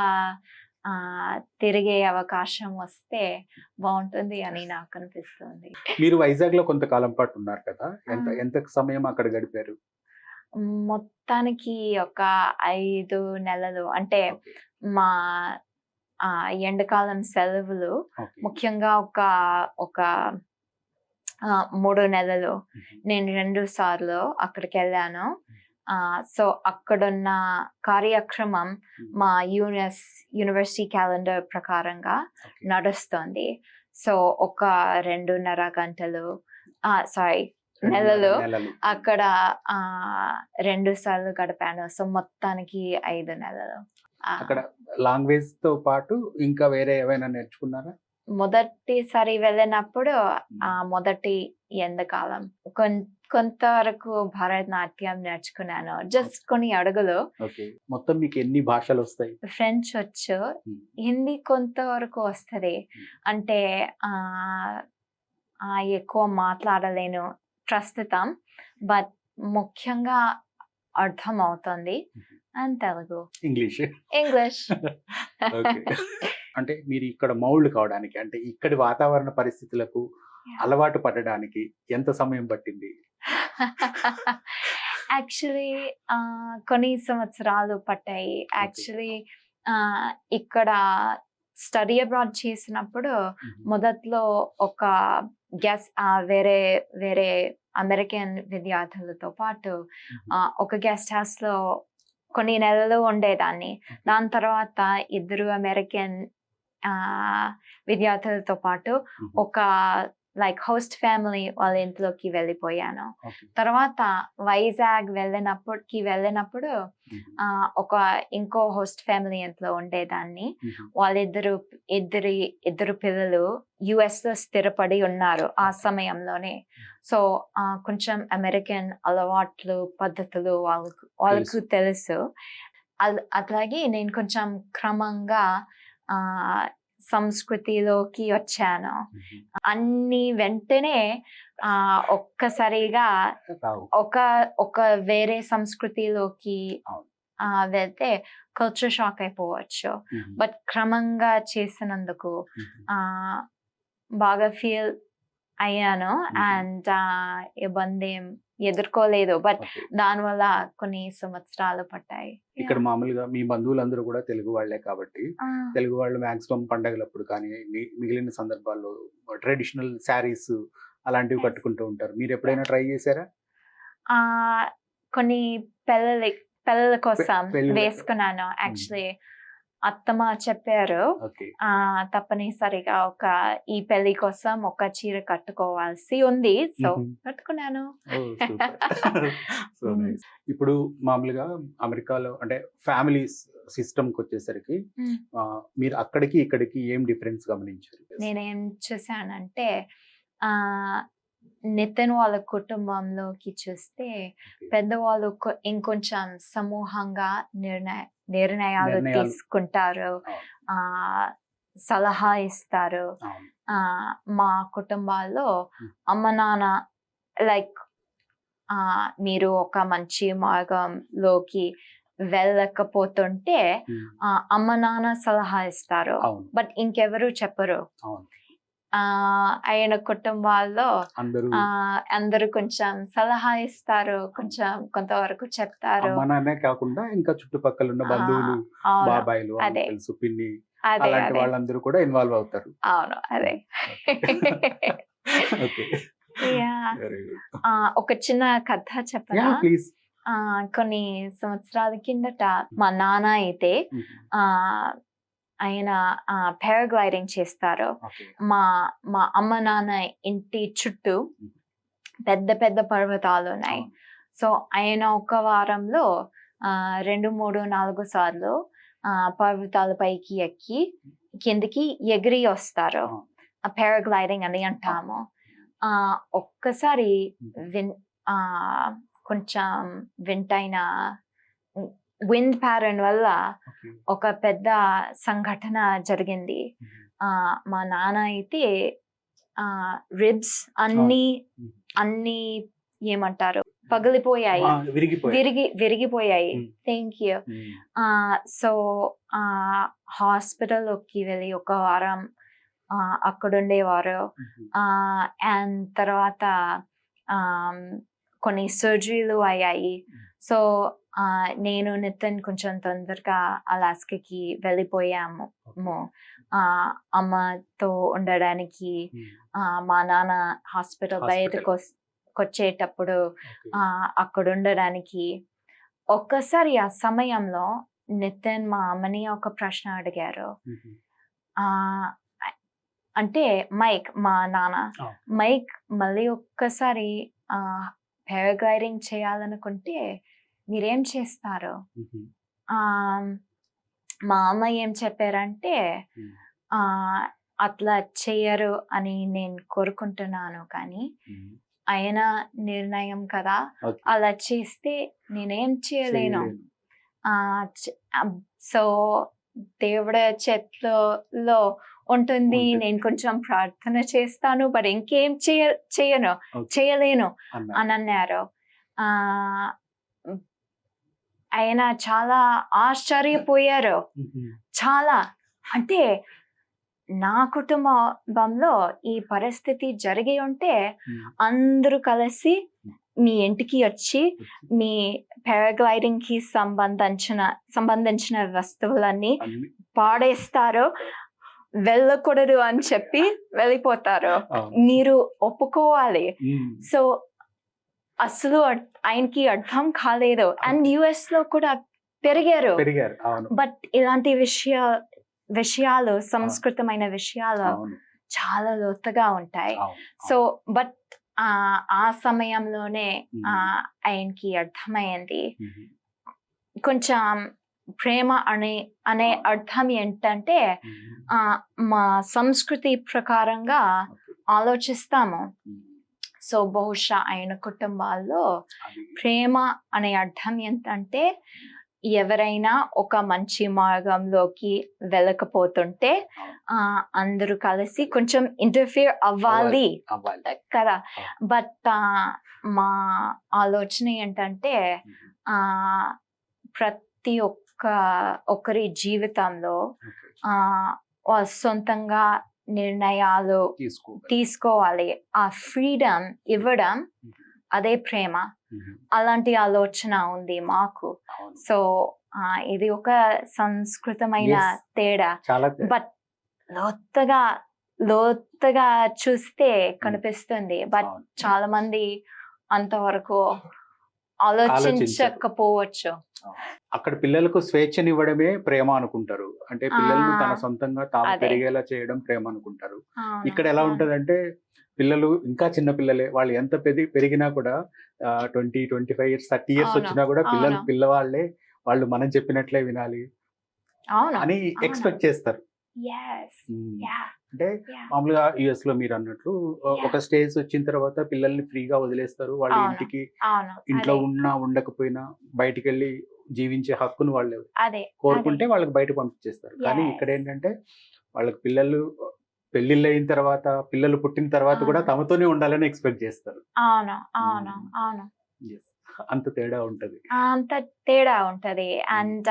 తిరిగే అవకాశం వస్తే బాగుంటుంది అని నాకు అనిపిస్తుంది. మీరు వైజాగ్ లో కొంతకాలం పాటు ఉన్నారు కదా, ఎంత సమయం అక్కడ గడిపారు? మొత్తానికి ఒక 5 నెలలు. అంటే మా ఎండాకాలం సెలవులు ముఖ్యంగా ఒక 3 నెలలు నేను 2 సార్లు అక్కడికి వెళ్ళాను. సో అక్కడున్న కార్యక్రమం మా యూనివర్సిటీ క్యాలెండర్ ప్రకారంగా నడుస్తుంది. సో ఒక 2.5 గంటలు నెలలు అక్కడ 2 సార్లు గడిపాను. సో మొత్తానికి 5 నెలలు. అక్కడ లాంగ్వేజ్ తో పాటు ఇంకా వేరే ఏమైనా నేర్చుకున్నారా? మొదటిసారి వెళ్ళినప్పుడు మొదటి ఎండాకాలం కొంతవరకు భరతనాట్యం నేర్చుకున్నాను. జస్ట్ కొన్ని అడుగులు. మొత్తం మీకు ఎన్ని భాషలు వస్తాయి? ఫ్రెంచ్ వచ్చు, హిందీ కొంతవరకు వస్తుంది. అంటే ఎక్కువ మాట్లాడలేను ప్రస్తుతం, బట్ ముఖ్యంగా అర్థం అవుతుంది. And Telugu, English. అంటే మీరు ఇక్కడ మౌల్డ్ కావడానికి, అంటే ఇక్కడి వాతావరణ పరిస్థితులకు అలవాటు పడడానికి ఎంత సమయం పట్టింది? యాక్చువల్లీ కొన్ని సంవత్సరాలు పట్టాయి. యాక్చువల్లీ ఇక్కడ స్టడీ అబ్రాడ్ చేసినప్పుడు మొదట్లో ఒక వేరే వేరే అమెరికన్ విద్యార్థులతో పాటు ఒక గెస్ట్ హౌస్ లో కొన్ని నెలలు ఉండేదాన్ని. దాని తర్వాత 2 అమెరికన్ విద్యార్థులతో పాటు ఒక లైక్ హోస్ట్ ఫ్యామిలీ వాళ్ళ ఇంట్లోకి వెళ్ళిపోయాను. ఓకే. తర్వాత వైజాగ్ వెళ్ళినప్పుడు ఒక ఇంకో హోస్ట్ ఫ్యామిలీ ఇంట్లో ఉండేదాన్ని. ఇద్దరు పిల్లలు US లో స్థిరపడి ఉన్నారు ఆ సమయంలోనే. సో కొంచెం అమెరికన్ అలవాట్లు పద్ధతులు వాళ్ళకు తెలుసు. అట్లాగే నేను కొంచెం క్రమంగా సంస్కృతిలోకి వచ్చాను. అన్ని వెంటనే ఒక్కసారిగా ఒక వేరే సంస్కృతిలోకి వెళ్తే కల్చర్ షాక్ అయిపోవచ్చు. బట్ క్రమంగా చేసినందుకు బాగా ఫీల్ అయ్యాను. అండ్ ఇబ్బంది ఏం ఎదుర్కోలేదు. బట్ దానివల్ల కొన్ని సంవత్సరాలు పట్టాయి. ఇక్కడ మామూలుగా మీ బంధువులందరూ కూడా తెలుగు వాళ్ళే కాబట్టి తెలుగు వాళ్ళు మాక్సిమం పండగలప్పుడు కానీ మిగిలిన సందర్భాల్లో ట్రెడిషనల్ శారీస్ అలాంటివి కట్టుకుంటూ ఉంటారు. మీరు ఎప్పుడైనా ట్రై చేశారా? కొన్ని పిల్లల కోసం వేసుకున్నాను. యాక్చువల్లీ అత్తమ్మ చెప్పారు తప్పనిసరిగా ఈ పెళ్లి కోసం ఒక చీర కట్టుకోవాల్సి ఉంది. సో కట్టుకున్నాను. ఇప్పుడు మామూలుగా అమెరికాలో అంటే ఫ్యామిలీ సిస్టమ్ కి వచ్చేసరికి మీరు అక్కడికి ఇక్కడికి ఏం డిఫరెన్స్ గమనించారు? నేనేం చూసానంటే నితిన్ వాళ్ళ కుటుంబంలోకి చూస్తే పెద్దవాళ్ళు ఇంకొంచెం సమూహంగా నిర్ణయాలు తీసుకుంటారు, సలహా ఇస్తారు. మా కుటుంబాల్లో అమ్మ నాన్న లైక్ మీరు ఒక మంచి మార్గంలోకి వెళ్ళకపోతుంటే అమ్మ నాన్న సలహా ఇస్తారు, బట్ ఇంకెవరు చెప్పరు. ఆయన కుటుంబాల్లో అందరూ కొంచెం సలహా ఇస్తారు, కొంచెం కొంతవరకు చెప్తారు. కాకుండా ఇంకా చుట్టుపక్కల ఉన్న బంధువులు, బాబాయిలు, తెలుసు పిన్ని, అలాంటి వాళ్ళందరూ కూడా ఇన్వాల్వ్ అవుతారు. అవును, అదే. ఒక చిన్న కథ చెప్పనా? కొన్ని సంవత్సరాల కిందట మా నాన్న అయితే ఆయన పారాగ్లైడింగ్ చేస్తారు. మా అమ్మ నాన్న ఇంటి చుట్టూ పెద్ద పెద్ద పర్వతాలు ఉన్నాయి. సో ఆయన ఒక వారంలో 2, 3, 4 సార్లు పర్వతాల పైకి ఎక్కి కిందికి ఎగిరి వస్తారు. పారాగ్లైడింగ్ అని అంటాము. ఒక్కసారి కొంచెం వింటైన విండ్ ప్యారన్ వల్ల ఒక పెద్ద సంఘటన జరిగింది. మా నాన్న అయితే రిబ్స్ అన్ని ఏమంటారు పగిలిపోయాయి, విరిగిపోయాయి. Thank you. సో హాస్పిటల్లోకి వెళ్ళి ఒక వారం అక్కడుండేవారు. అండ్ తర్వాత కొన్ని సర్జరీలు అయ్యాయి. సో నేను నితిన్ కొంచెం తొందరగా అలాస్కాకి వెళ్ళిపోయాము అమ్మతో ఉండడానికి. మా నాన్న హాస్పిటల్ బయటకు వచ్చేటప్పుడు అక్కడ ఉండడానికి. ఒక్కసారి ఆ సమయంలో నితిన్ మా అమ్మని ఒక ప్రశ్న అడిగారు. అంటే మా నాన్న మైక్ మళ్ళీ ఒక్కసారి పారాగ్లైడింగ్ చేయాలనుకుంటే మీరేం చేస్తారు? మా అమ్మ ఏం చెప్పారంటే అట్లా చెయ్యరు అని నేను కోరుకుంటున్నాను, కానీ ఆయన నిర్ణయం కదా, అలా చేస్తే నేనేం చేయలేను. సో దేవుడి చేతిలో ఉంటుంది. నేను కొంచెం ప్రార్థన చేస్తాను, బట్ ఇంకేం చేయలేను అని అన్నారు. ఆయన చాలా ఆశ్చర్యపోయారు. చాలా అంటే నా కుటుంబంలో ఈ పరిస్థితి జరిగి ఉంటే అందరూ కలిసి మీ ఇంటికి వచ్చి మీ పారాగ్లైడింగ్ కి సంబంధించిన వస్తువులన్నీ పాడేస్తారు, వెళ్ళకూడదు అని చెప్పి వెళ్ళిపోతారు. మీరు ఒప్పుకోవాలి. సో అసలు ఆయనకి అర్థం కాలేదు. అండ్ US లో కూడా పెరిగారు. బట్ ఇలాంటి విషయాలు సంస్కృతమైన విషయాలు చాలా లోతుగా ఉంటాయి. అవును, సో బట్ ఆ సమయంలోనే ఆయనకి అర్థమైంది మ్మ్. కొంచెం ప్రేమ అనే అర్థం ఏంటంటే మ్మ్. మా సంస్కృతి ప్రకారంగా ఓకే. ఆలోచిస్తాము. మ్మ్. సో బహుశా ఆయన కుటుంబాల్లో అది ప్రేమ అనే అర్థం ఏంటంటే ఎవరైనా ఒక మంచి మార్గంలోకి వెళ్ళకపోతుంటే అందరూ కలిసి కొంచెం ఇంటర్ఫియర్ అవ్వాలి అవ్వాలి. కదా. అవును. బట్ మా ఆలోచన ఏంటంటే ఆ ప్రతి ఒక్కరి జీవితంలో ఓకే. సొంతంగా నిర్ణయాలు తీసుకోవాలి. ఆ ఫ్రీడమ్ ఇవ్వడం మ్మ్. అదే ప్రేమ. మ్మ్. అలాంటి ఆలోచన ఉంది మాకు. అవును. సో ఇది ఒక సంస్కృతమైన Yes. తేడా. చాలా బట్ లోతుగా చూస్తే కనిపిస్తుంది. బట్ అవును. చాలా మంది అంతవరకు ఆలోచించకపోవచ్చు. అక్కడ పిల్లలకు స్వేచ్ఛనివ్వడమే ప్రేమ అనుకుంటారు. అంటే పిల్లలను తన ఆ, సొంతంగా తాము అదే. పెరిగేలా చేయడం ప్రేమ అనుకుంటారు. అవును, ఇక్కడ ఎలా అవును. ఉంటదంటే పిల్లలు ఇంకా చిన్న పిల్లలే, వాళ్ళు ఎంత పెరిగినా కూడా 20-25 ఇయర్స్ 30 ఇయర్స్ అవును, వచ్చినా కూడా పిల్లలు అవును. పిల్లవాళ్ళే, వాళ్ళు మనం చెప్పినట్లే వినాలి అవును, అని అవును. ఎక్స్పెక్ట్ చేస్తారు. Yes. మ్మ్. Yeah. అంటే Yeah. మామూలుగా యుఎస్ లో మీరు అన్నట్లు Yeah. ఒక స్టేజ్ వచ్చిన తర్వాత పిల్లల్ని ఫ్రీగా వదిలేస్తారు. వాళ్ళ అవును, ఇంటికి అవును. ఇంట్లో అదే, ఉన్నా ఉండకపోయినా బయటికి వెళ్ళి జీవించే హక్కును వాళ్ళు అదే, కోరుకుంటే వాళ్ళకి బయట పంపించేస్తారు. కానీ Yes. ఇక్కడ ఏంటంటే వాళ్ళకి పిల్లలు పెళ్లిళ్ళు అయిన తర్వాత, పిల్లలు పుట్టిన తర్వాత కూడా అవును. తమతోనే ఉండాలని ఎక్స్పెక్ట్ చేస్తారు. అవును, అవును, అవును. Yes. అంత తేడా ఉంటది. అంత తేడా ఉంటది. అండ్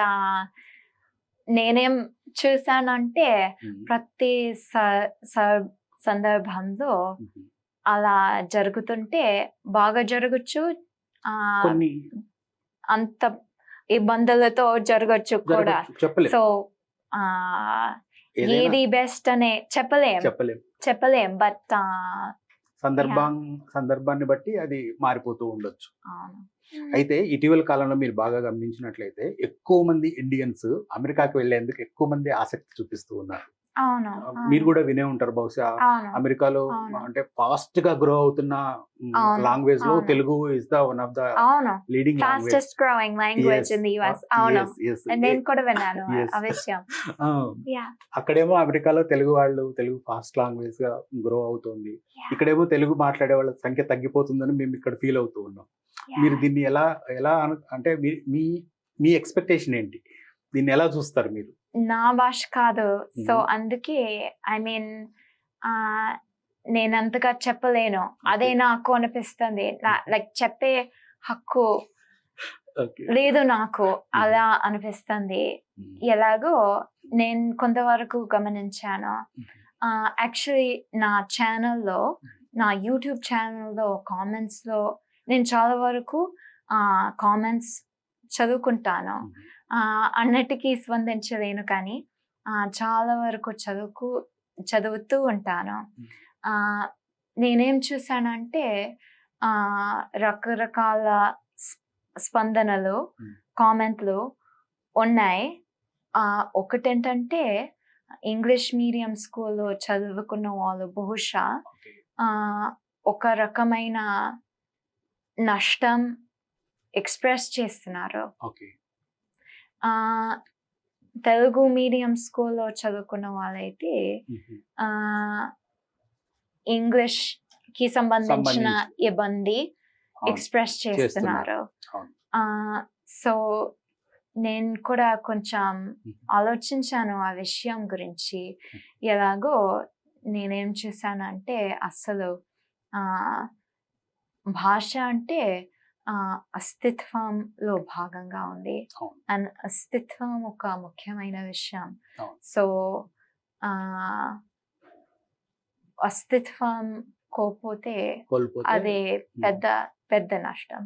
నేనేం చూసానంటే ప్రతి సందర్భంలో మ్మ్. అలా జరుగుతుంటే బాగా జరగచ్చు, కొన్ని అంత ఇబ్బందులతో జరగచ్చు కూడా. జరగచ్చు, చెప్పలేం. సో ఏదైనా ఏది బెస్ట్ అనే చెప్పలేం. బట్ సందర్భాన్ని బట్టి అది మారిపోతూ ఉండొచ్చు. అయితే ఇటీవల కాలంలో మీరు బాగా గమనించినట్లయితే ఎక్కువ మంది ఇండియన్స్ అమెరికాకి వెళ్లేందుకు ఎక్కువ మంది ఆసక్తి చూపిస్తూ ఉన్నారు. అవును, మీరు కూడా వినే ఉంటారు బహుశా. అవును, అమెరికాలో అవును. అంటే ఫాస్ట్ గా గ్రో అవుతున్న అవును, లాంగ్వేజ్ లో అవును. Telugu is the one of the అవును, leading language. Fastest growing language in the US. అవును, నేను కూడా విన్నాను Yes. ఆ విషయం. Yeah. అక్కడేమో అమెరికాలో తెలుగు ఫాస్ట్ లాంగ్వేజ్ గా గ్రో అవుతుంది. Yeah. ఇక్కడేమో తెలుగు మాట్లాడే వాళ్ళ సంఖ్య తగ్గిపోతుందని మేము ఇక్కడ ఫీల్ అవుతూ ఉన్నాం. Yeah. మీరు దీన్ని ఎలా అంటే మీ ఎక్స్పెక్టేషన్ ఏంటి? దీన్ని ఎలా చూస్తారు మీరు? నా భాష కాదు, సో అందుకే ఐ మీన్ నేను అంతగా చెప్పలేను. అదే నాకు అనిపిస్తుంది. లైక్ చెప్పే హక్కు లేదు నాకు, అలా అనిపిస్తుంది. ఎలాగో నేను కొంతవరకు గమనించాను. యాక్చువల్లీ నా ఛానల్లో, నా యూట్యూబ్ ఛానల్లో కామెంట్స్లో నేను చాలా వరకు కామెంట్స్ చదువుకుంటాను. అన్నిటికీ స్పందించలేను, కానీ చాలా వరకు చదువుతూ ఉంటాను. నేనేం చూసానంటే రకరకాల స్పందనలు, కామెంట్లు ఉన్నాయి. ఒకటేంటంటే ఇంగ్లీష్ మీడియం స్కూల్లో చదువుకున్న వాళ్ళు బహుశా ఒక రకమైన నష్టం ఎక్స్ప్రెస్ చేస్తున్నారు. తెలుగు మీడియం స్కూల్లో చదువుకున్న వాళ్ళైతే ఇంగ్లీష్ కి సంబంధించిన ఇబ్బంది ఎక్స్ప్రెస్ చేస్తున్నారు. సో నేను కూడా కొంచెం ఆలోచించాను ఆ విషయం గురించి. ఎలాగో నేనేం చూసానంటే అస్సలు భాష అంటే అస్తిత్వంలో భాగంగా ఉంది. అండ్ అస్తిత్వం ఒక ముఖ్యమైన విషయం. సో అస్తిత్వం కోల్పోతే అదే పెద్ద నష్టం.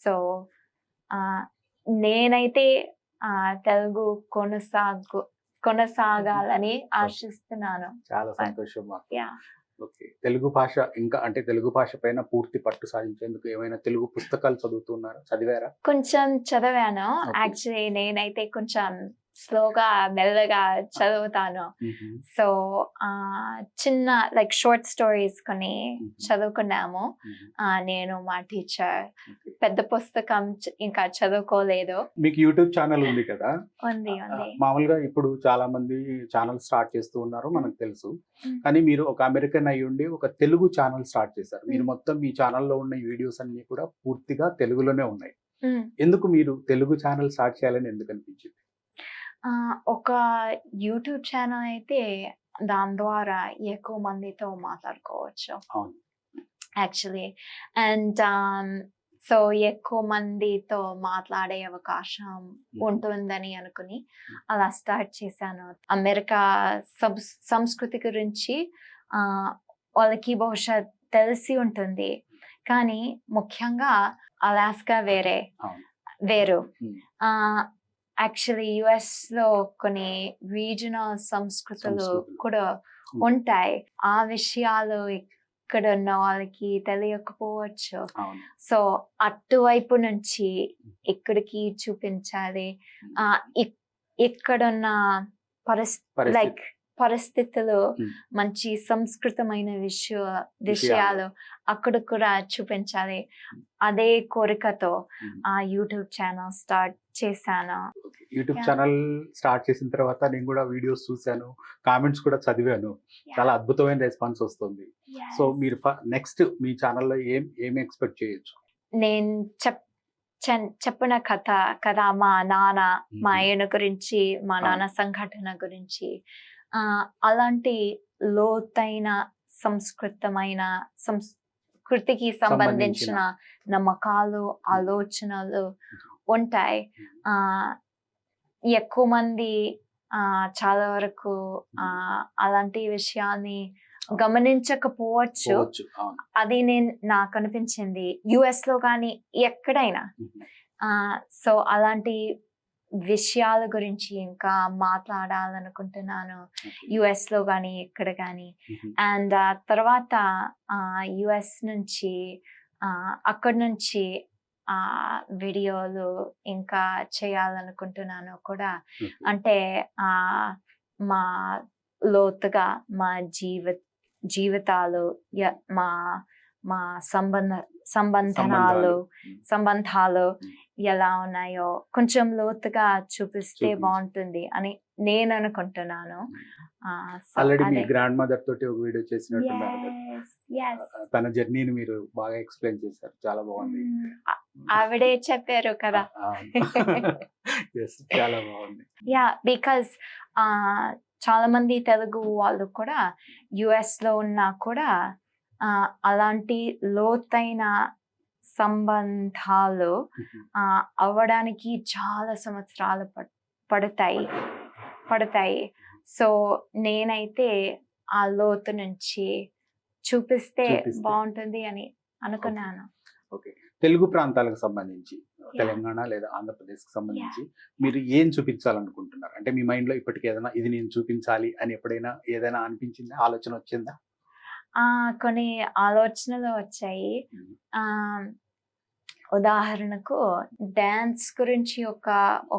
సో నేనైతే తెలుగు కొనసాగాలని ఆశిస్తున్నాను. చాలా సంతోషం. ఓకే, తెలుగు భాష ఇంకా అంటే తెలుగు భాష పైన పూర్తి పట్టు సాధించేందుకు ఏమైనా తెలుగు పుస్తకాలు చదివారా? కొంచెం చదివాను. యాక్చువల్లీ నేనైతే కొంచెం స్లోగా మెల్లగా చదువుతాను. సో చిన్న లైక్ షార్ట్ స్టోరీస్ కొన్ని చదువుకున్నాము. నేను మా టీచర్ పెద్ద పుస్తకం ఇంకా చదువుకోలేదు. మీకు యూట్యూబ్ ఛానల్ ఉంది కదా, ఉంది. మామూలుగా ఇప్పుడు చాలా మంది ఛానల్ స్టార్ట్ చేస్తూ ఉన్నారు మనకు తెలుసు, కానీ మీరు ఒక అమెరికన్ అయి ఉండి ఒక తెలుగు ఛానల్ స్టార్ట్ చేశారు. మీరు మొత్తం మీ ఛానల్లో ఉన్న వీడియోస్ అన్ని కూడా పూర్తిగా తెలుగులోనే ఉన్నాయి. ఎందుకు మీరు తెలుగు ఛానల్ స్టార్ట్ చేయాలని ఎందుకు అనిపించింది? ఒక యూట్యూబ్ ఛానల్ అయితే దాని ద్వారా ఎక్కువ మందితో మాట్లాడుకోవచ్చు యాక్చువల్లీ. అండ్ సో ఎక్కువ మందితో మాట్లాడే అవకాశం ఉంటుందని అనుకుని అలా స్టార్ట్ చేశాను. అమెరికా సంస్కృతి గురించి వాళ్ళకి బహుశా తెలిసి ఉంటుంది, కానీ ముఖ్యంగా అలాస్కా వేరు. యాక్చువల్లీ యుఎస్లో కొన్ని రీజనల్ సంస్కృతులు కూడా ఉంటాయి. ఆ విషయాలు ఇక్కడ ఉన్న వాళ్ళకి తెలియకపోవచ్చు. సో అటువైపు నుంచి ఇక్కడికి చూపించాలి. ఇక్కడున్న పరిస్థితులు, మంచి సంస్కృతమైన విషయాలు అక్కడ కూడా చూపించాలి. అదే కోరికతో ఆ యూట్యూబ్ ఛానల్ స్టార్ట్ చేశాను. యూట్యూబ్ ఛానల్ స్టార్ట్ చేసిన తర్వాత నేను కూడా వీడియోస్ చూశాను, కామెంట్స్ కూడా చదివాను. చాలా అద్భుతమైన రెస్పాన్స్ వస్తుంది. సో మీరు నెక్స్ట్ మీ ఛానల్లో ఏం ఎక్స్పెక్ట్ చేయొచ్చు? నేను చెప్పిన కథ మా ఆయన గురించి, మా నాన్న సంఘటన గురించి, అలాంటి లోతైన సంస్కృతికి సంబంధించిన నమ్మకాలు, ఆలోచనలు ఉంటాయి. ఎక్కువ మంది చాలా వరకు అలాంటి విషయాన్ని గమనించకపోవచ్చు. అది నాకు అనిపించింది యుఎస్ లో కానీ ఎక్కడైనా. సో అలాంటి విషయాల గురించి ఇంకా మాట్లాడాలనుకుంటున్నాను, యుఎస్ లో కానీ ఎక్కడ కానీ. అండ్ తర్వాత యుఎస్ నుంచి అక్కడి నుంచి వీడియోలు ఇంకా చేయాలనుకుంటున్నాను కూడా. అంటే మా లోతుగా మా జీవితాలు, మా సంబంధాలు ఎలా ఉన్నాయో కొంచెం లోతుగా చూపిస్తే బాగుంటుంది అని నేను అనుకుంటున్నాను. ఆల్రెడీ మీ గ్రాండ్ మదర్ తోటి ఒక వీడియో చేసినట్టున్నారు, తన జర్నీని మీరు బాగా ఎక్స్ప్లెయిన్ చేశారు, చాలా బాగుంది. ఆవిడే చెప్పారు కదా. చాలా బాగుంది. బికాస్ చాలా మంది తెలుగు వాళ్ళు కూడా యుఎస్ లో ఉన్నా కూడా అలాంటి లోతైన సంబంధాలు అవ్వడానికి చాలా సంవత్సరాలు పడతాయి. సో నేనైతే ఆ లోతు నుంచి చూపిస్తే బాగుంటుంది అని అనుకున్నాను. తెలుగు ప్రాంతాలకు సంబంధించి, తెలంగాణ లేదా ఆంధ్రప్రదేశ్ కి సంబంధించి మీరు ఏం చూపించాలనుకుంటున్నారు? అంటే మీ మైండ్ లో ఇప్పటికి ఏదైనా ఇది నేను చూపించాలి అని ఎప్పుడైనా ఏదైనా అనిపించిందా, ఆలోచన వచ్చిందా? కొన్ని ఆలోచనలు వచ్చాయి. ఉదాహరణకు డాన్స్ గురించి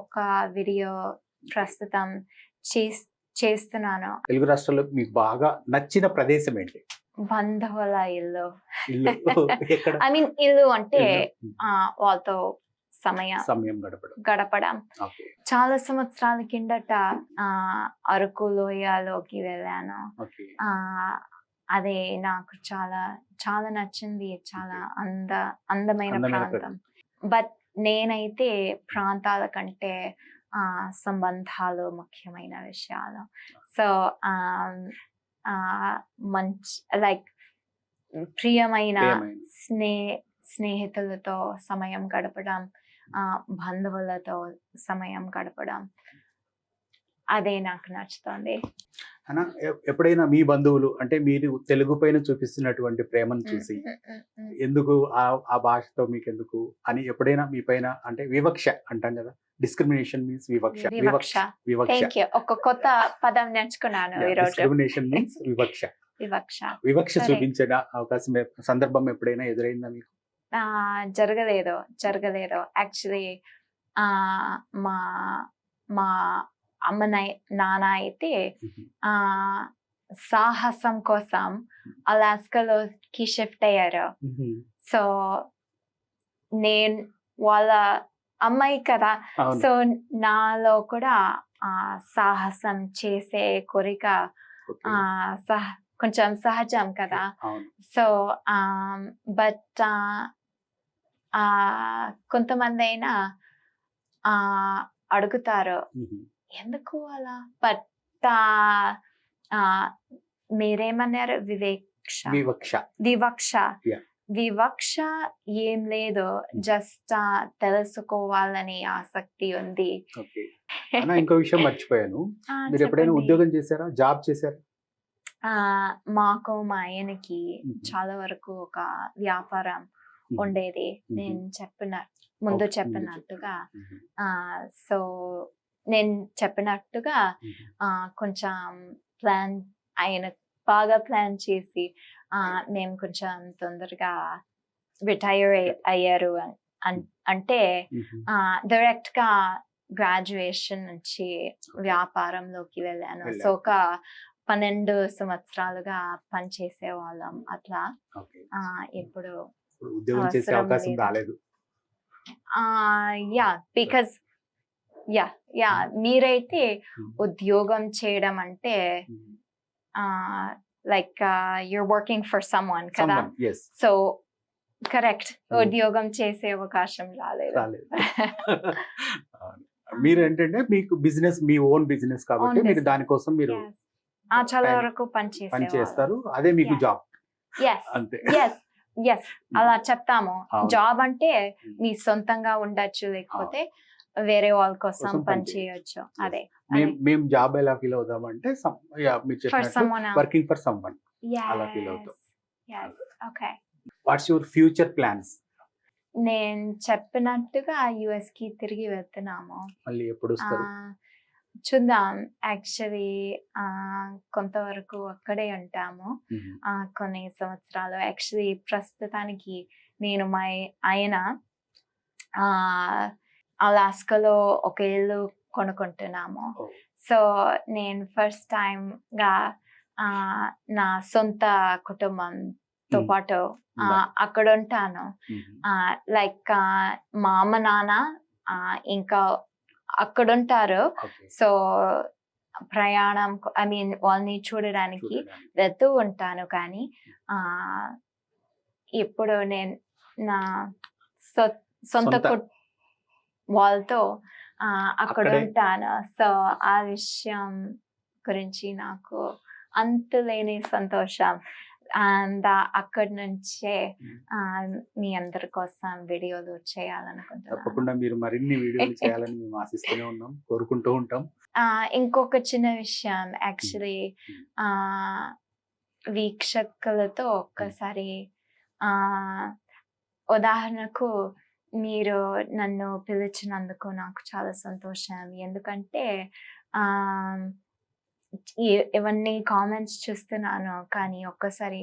ఒక వీడియో ప్రస్తుతం చేస్తున్నాను. తెలుగు రాష్ట్రాల్లో మీకు బాగా నచ్చిన ప్రదేశం ఏంటి? బంధువుల ఇల్లు. ఐ మీన్ ఇల్లు అంటే వాళ్ళతో సమయం గడపడం. చాలా సంవత్సరాల కిందట అరకు లోయలోకి వెళ్ళాను. అదే నాకు చాలా చాలా నచ్చింది. చాలా అందమైన ప్రాంతం. బట్ నేనైతే ప్రాంతాల కంటే సంబంధాలు ముఖ్యమైన విషయాలు. సో మంచి లైక్ ప్రియమైన స్నేహితులతో సమయం గడపడం, బంధువులతో సమయం గడపడం, అదే నాకు నచ్చుతుంది. అన్న, ఎప్పుడైనా మీ బంధువులు అంటే మీరు తెలుగు పైన చూపిస్తున్నటువంటి ప్రేమను చూసి ఎందుకు ఆ భాషతో మీకు ఎందుకు అని ఎప్పుడైనా మీ పైన అంటే వివక్ష అంటాం కదా, డిస్క్రిమినేషన్ మీన్స్ వివక్ష. ఒక కొత్త పదం నేర్చుకున్నాను ఈరోజు. డిస్క్రిమినేషన్ మీన్స్ వివక్ష చూపించిన అవకాశం సందర్భం ఎప్పుడైనా ఎదురైందా మీకు? జరగలేదు. యాక్చువల్లీ మా నాన్న అయితే ఆ సాహసం కోసం అలాస్కాలోకి షిఫ్ట్ అయ్యారు. సో నేను వాళ్ళ అమ్మాయి కదా, అవును. సో నాలో కూడా సాహసం చేసే కోరిక ఓకే. కొంచెం సహజం కదా. అవును. సో బట్ కొంతమంది అయినా అడుగుతారు ఎందుకు అలా. బట్ మీరేమన్నారు? వివక్ష. వివక్ష Yeah. వివక్ష ఏం లేదు, జస్ట్ తెలుసుకోవాలని ఆసక్తి ఉంది. ఓకే. అన్న ఇంకో విషయం మర్చిపోయాను. మీరు ఎప్పుడైనా చెప్పండి. ఉద్యోగం చేశారా? జాబ్ చేశారా? మాకు మా ఆయనకి చాలా వరకు ఒక వ్యాపారం ఉండేది. నేను ముందు Okay. చెప్పినట్టుగా. సో నేను చెప్పినట్టుగా కొంచెం ప్లాన్ ఆయన బాగా ప్లాన్ చేసి మేము కొంచెం తొందరగా రిటైర్ అయ్యారు. అంటే డైరెక్ట్ గా గ్రాడ్యుయేషన్ నుంచి వ్యాపారంలోకి వెళ్ళాను. సో ఒక 12 సంవత్సరాలుగా పనిచేసే వాళ్ళం అట్లా. ఇప్పుడు ఉద్యోగం చేసే అవసరం అవకాశం లేదు. రాలేదు. బికాజ్ మీరైతే ఉద్యోగం చేయడం అంటే like your working for someone కదా. Someone, yes. సో కరెక్ట్, ఉద్యోగం చేసే అవకాశం రాలేదు. రాలేదు. అవును. మీరు ఏంటంటే మీకు బిజినెస్, మీ ఓన్ బిజినెస్ కాబట్టి Own మీరు business. దానికోసం మీరు Yes. చాలా time వరకు పని చేస్తారు. అదే మీకు Yes. జాబ్ ఎస్ అంతే. ఎస్ ఎస్ అలా చెప్తాము. అవును. జాబ్ అంటే మీ సొంతంగా ఉండొచ్చు, లేకపోతే వేరే వాళ్ళ కోసం కోసం పని పని చేయొచ్చు. అదే మేము జాబ్ ఎలా ఫీల్ అవుతామంటే మీరు ఫర్ చెప్పినట్టు సమ్వన్ వర్కింగ్ ఫర్ సమ్వన్. అలా feel అవుతాం. Okay. What's your future plans? నేను చెప్పినట్టుగా యుఎస్ కి తిరిగి వెళ్తున్నాము. మళ్ళీ ఎప్పుడు వస్తారు? చూద్దాం. యాక్చువల్లీ కొంతవరకు అక్కడే ఉంటాము కొన్ని సంవత్సరాలు. యాక్చువల్లీ ప్రస్తుతానికి నేను మా ఆయన అలాస్కాలో ఒక ఇల్లు కొనుక్కుంటున్నాము. Oh. సో నేను ఫస్ట్ టైం గా నా సొంత కుటుంబంతో పాటు అక్కడ ఉంటాను. లైక్ మా అమ్మ నాన్న ఇంకా అక్కడ ఉంటారు. Okay. సో ప్రయాణం వాళ్ళని చూడడానికి వెళ్తూ ఉంటాను. కానీ ఇప్పుడు నేను నా సొంత వాళ్ళతో అక్కడ అక్కడే. ఉంటాను. సో ఆ విషయం గురించి నాకు అంతులేని సంతోషం. అండ్ అక్కడి నుంచే మీ అందరి కోసం వీడియోలు చేయాలనుకుంటున్నాను. తప్పకుండా మీరు మరిన్ని వీడియోలు చేయాలని మేము ఆశిస్తూనే ఉన్నాం, కోరుకుంటూ ఉంటాం. ఇంకొక చిన్న విషయం, యాక్చువల్లీ వీక్షకులతో ఒక్కసారి ఉదాహరణకు మీరు నన్ను పిలిచినందుకు నాకు చాలా సంతోషం. ఎందుకంటే ఇవన్నీ కామెంట్స్ చూస్తున్నాను, కానీ ఒక్కసారి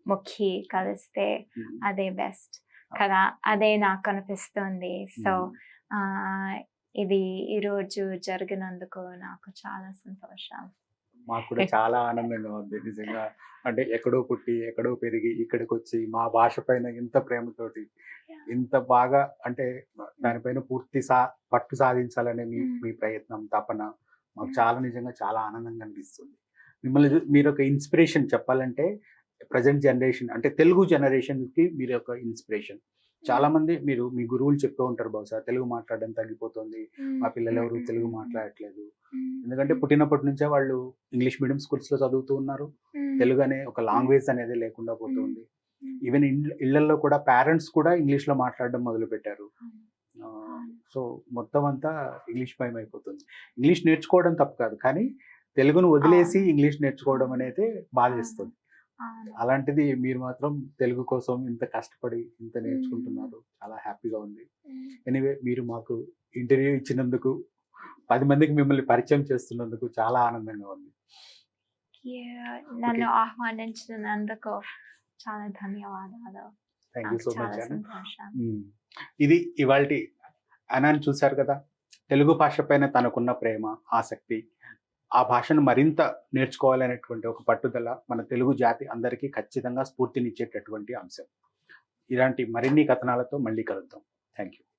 ముఖి కలిస్తే అదే బెస్ట్ కదా, అదే నాకు అనిపిస్తుంది. సో ఇది ఈరోజు జరిగినందుకు నాకు చాలా సంతోషం. మాకు కూడా చాలా ఆనందంగా ఉంది నిజంగా. అంటే ఎక్కడో పుట్టి ఎక్కడో పెరిగి ఇక్కడికి వచ్చి మా భాష పైన ఇంత ప్రేమతోటి ఇంత బాగా అంటే దానిపైన పూర్తి పట్టు సాధించాలనే మీ ప్రయత్నం, తపన మాకు చాలా నిజంగా చాలా ఆనందంగా అనిపిస్తుంది. మిమ్మల్ని మీరు ఒక ఇన్స్పిరేషన్ చెప్పాలంటే ప్రజెంట్ జనరేషన్ అంటే తెలుగు జనరేషన్కి మీరు ఒక ఇన్స్పిరేషన్. చాలా మంది మీరు మీ గురువులు చెప్తూ ఉంటారు, బహుశా తెలుగు మాట్లాడడం తగ్గిపోతుంది, మా పిల్లలు ఎవరు తెలుగు మాట్లాడట్లేదు. ఎందుకంటే పుట్టినప్పటి నుంచే వాళ్ళు ఇంగ్లీష్ మీడియం స్కూల్స్ లో చదువుతూ ఉన్నారు. తెలుగు అనే ఒక లాంగ్వేజ్ అనేది లేకుండా పోతుంది. ఈవెన్ ఇళ్లలో కూడా పేరెంట్స్ కూడా ఇంగ్లీష్ లో మాట్లాడడం మొదలు పెట్టారు. సో మొత్తం అంతా ఇంగ్లీష్ మయం అయిపోతుంది. ఇంగ్లీష్ నేర్చుకోవడం తప్పు కాదు, కానీ తెలుగును వదిలేసి ఇంగ్లీష్ నేర్చుకోవడం అనేది బాధేస్తుంది. అలాంటిది మీరు మాత్రం తెలుగు కోసం ఇంత కష్టపడి ఇంత నేర్చుకుంటున్నారు, చాలా హ్యాపీగా ఉంది. ఎనీవే, మీరు మాకు ఇంటర్వ్యూ ఇచ్చినందుకు 10 మందికి మిమ్మల్ని పరిచయం చేస్తున్నందుకు చాలా ఆనందంగా ఉంది. నన్ను ఆహ్వానించినందుకు చాలా ధన్యవాదాలు. Thank you so much. సంతోషం. ఇది ఇవాల్టి అనాన్ని చూశారు కదా. తెలుగు భాష పైన తనకున్న ప్రేమ, ఆసక్తి, ఆ భాషను మరింత నేర్చుకోవాలనేటువంటి ఒక పట్టుదల మన తెలుగు జాతి అందరికీ ఖచ్చితంగా స్ఫూర్తినిచ్చేటటువంటి అంశం. ఇలాంటి మరిన్ని కథనాలతో మళ్ళీ కలుద్దాం. Thank you.